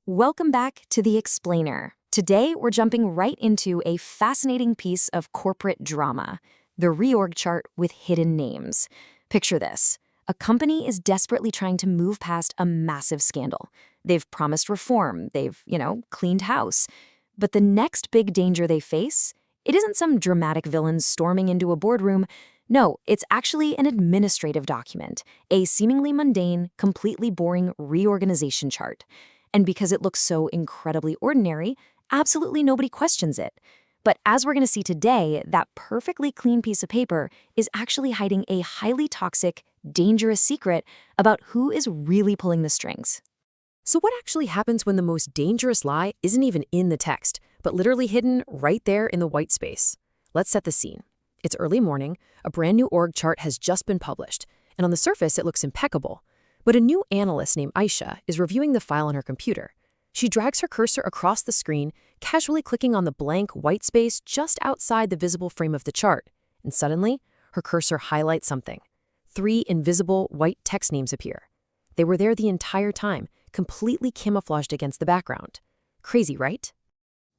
Welcome back to The Explainer. Today, we're jumping right into a fascinating piece of corporate drama, the reorg chart with hidden names. Picture this. A company is desperately trying to move past a massive scandal. They've promised reform, they've, cleaned house. But the next big danger they face, it isn't some dramatic villain storming into a boardroom. No, it's actually an administrative document, a seemingly mundane, completely boring reorganization chart. And because it looks so incredibly ordinary, absolutely nobody questions it. But as we're going to see today, that perfectly clean piece of paper is actually hiding a highly toxic, dangerous secret about who is really pulling the strings. So what actually happens when the most dangerous lie isn't even in the text, but literally hidden right there in the white space? Let's set the scene. It's early morning, a brand new org chart has just been published, and on the surface it looks impeccable. But a new analyst named Aisha is reviewing the file on her computer. She drags her cursor across the screen, casually clicking on the blank white space just outside the visible frame of the chart, and suddenly, her cursor highlights something. 3 invisible white text names appear. They were there the entire time, completely camouflaged against the background. Crazy, right?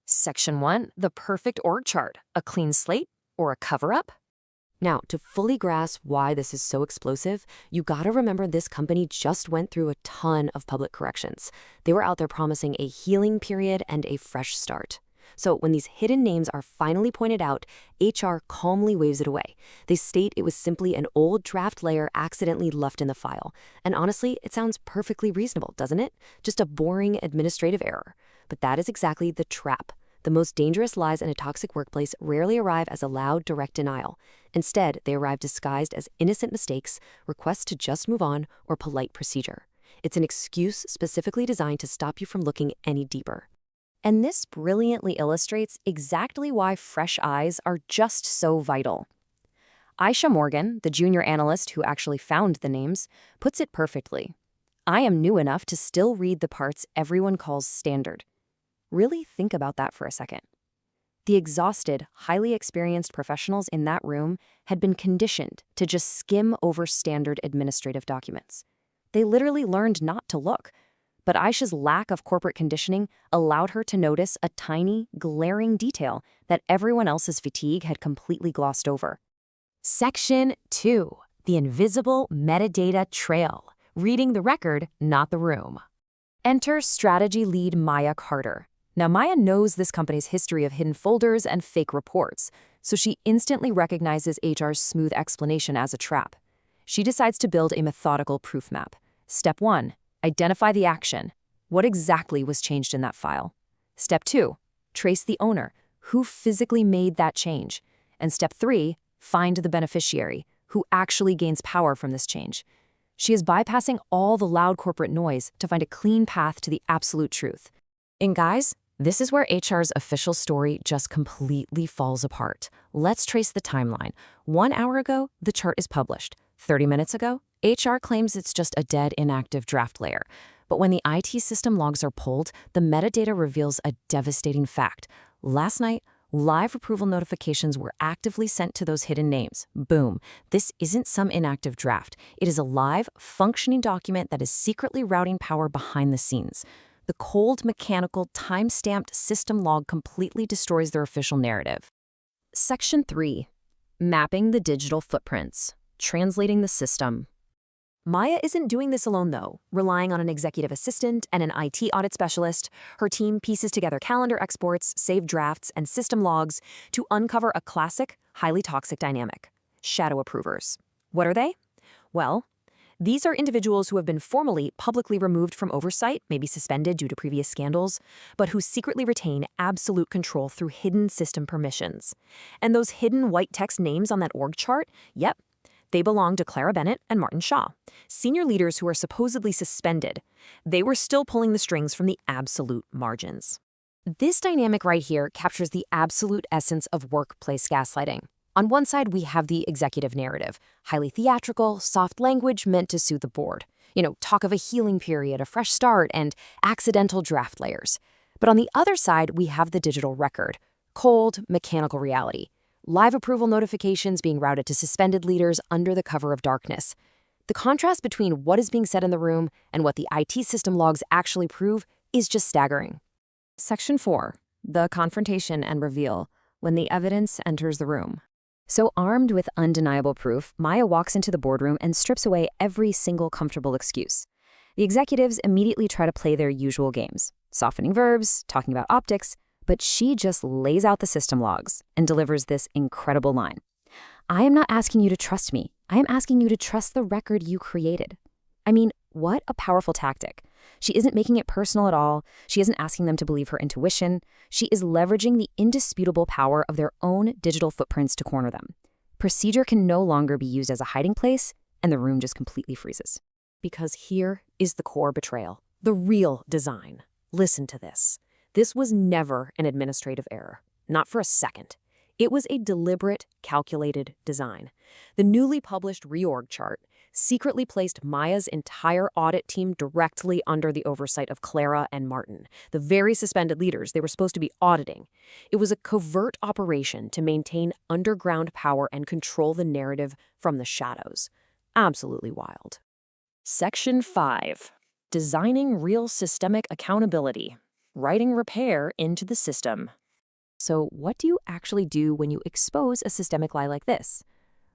Section 1, the perfect org chart, a clean slate or a cover-up? Now, to fully grasp why this is so explosive, you gotta remember this company just went through a ton of public corrections. They were out there promising a healing period and a fresh start. So when these hidden names are finally pointed out, HR calmly waves it away. They state it was simply an old draft layer accidentally left in the file. And honestly, it sounds perfectly reasonable, doesn't it? Just a boring administrative error. But that is exactly the trap. The most dangerous lies in a toxic workplace rarely arrive as a loud, direct denial. Instead, they arrive disguised as innocent mistakes, requests to just move on, or polite procedure. It's an excuse specifically designed to stop you from looking any deeper. And this brilliantly illustrates exactly why fresh eyes are just so vital. Aisha Morgan, the junior analyst who actually found the names, puts it perfectly. I am new enough to still read the parts everyone calls standard. Really think about that for a second. The exhausted, highly experienced professionals in that room had been conditioned to just skim over standard administrative documents. They literally learned not to look. But Aisha's lack of corporate conditioning allowed her to notice a tiny, glaring detail that everyone else's fatigue had completely glossed over. Section 2, the invisible metadata trail. Reading the record, not the room. Enter strategy lead Maya Carter. Now, Maya knows this company's history of hidden folders and fake reports, so she instantly recognizes HR's smooth explanation as a trap. She decides to build a methodical proof map. Step 1, identify the action. What exactly was changed in that file? Step 2, trace the owner. Who physically made that change? And step 3, find the beneficiary, who actually gains power from this change. She is bypassing all the loud corporate noise to find a clean path to the absolute truth. And guys, this is where HR's official story just completely falls apart. Let's trace the timeline. 1 hour ago, the chart is published. 30 minutes ago, HR claims it's just a dead, inactive draft layer. But when the IT system logs are pulled, the metadata reveals a devastating fact. Last night, live approval notifications were actively sent to those hidden names. Boom. This isn't some inactive draft. It is a live, functioning document that is secretly routing power behind the scenes. The cold, mechanical, time-stamped system log completely destroys their official narrative. Section 3, mapping the digital footprints, translating the system. Maya isn't doing this alone, though. Relying on an executive assistant and an IT audit specialist, her team pieces together calendar exports, saved drafts, and system logs to uncover a classic, highly toxic dynamic: shadow approvers. What are they? Well, these are individuals who have been formally publicly removed from oversight, maybe suspended due to previous scandals, but who secretly retain absolute control through hidden system permissions. And those hidden white text names on that org chart, yep, they belong to Clara Bennett and Martin Shaw, senior leaders who are supposedly suspended. They were still pulling the strings from the absolute margins. This dynamic right here captures the absolute essence of workplace gaslighting. On one side, we have the executive narrative, highly theatrical, soft language meant to soothe the board. Talk of a healing period, a fresh start, and accidental draft layers. But on the other side, we have the digital record, cold, mechanical reality. Live approval notifications being routed to suspended leaders under the cover of darkness. The contrast between what is being said in the room and what the IT system logs actually prove is just staggering. Section 4. The confrontation and reveal, when the evidence enters the room. So armed with undeniable proof, Maya walks into the boardroom and strips away every single comfortable excuse. The executives immediately try to play their usual games, softening verbs, talking about optics, but she just lays out the system logs and delivers this incredible line. I am not asking you to trust me. I am asking you to trust the record you created. I mean, what a powerful tactic. She isn't making it personal at all. She isn't asking them to believe her intuition. She is leveraging the indisputable power of their own digital footprints to corner them. Procedure can no longer be used as a hiding place, and the room just completely freezes. Because here is the core betrayal, the real design. Listen to this. This was never an administrative error, not for a second. It was a deliberate, calculated design. The newly published Reorg chart secretly placed Maya's entire audit team directly under the oversight of Clara and Martin, the very suspended leaders they were supposed to be auditing. It was a covert operation to maintain underground power and control the narrative from the shadows. Absolutely wild. Section 5. Designing real systemic accountability. Writing repair into the system. So what do you actually do when you expose a systemic lie like this?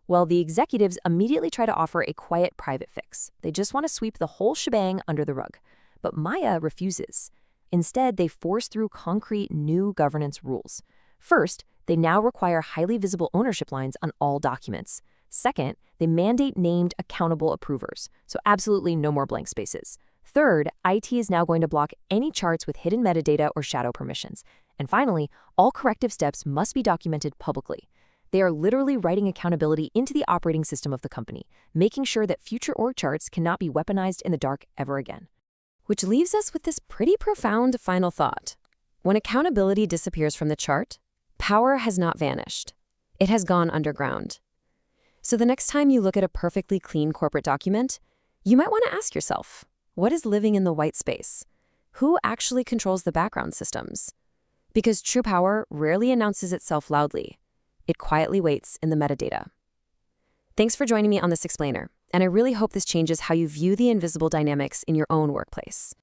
Well, the executives immediately try to offer a quiet private fix. They just want to sweep the whole shebang under the rug. But Maya refuses. Instead, they force through concrete new governance rules. First, they now require highly visible ownership lines on all documents. Second, they mandate named accountable approvers, so absolutely no more blank spaces. Third, IT is now going to block any charts with hidden metadata or shadow permissions. And finally, all corrective steps must be documented publicly. They are literally writing accountability into the operating system of the company, making sure that future org charts cannot be weaponized in the dark ever again. Which leaves us with this pretty profound final thought. When accountability disappears from the chart, power has not vanished. It has gone underground. So the next time you look at a perfectly clean corporate document, you might want to ask yourself, what is living in the white space? Who actually controls the background systems? Because true power rarely announces itself loudly. It quietly waits in the metadata. Thanks for joining me on this explainer, and I really hope this changes how you view the invisible dynamics in your own workplace.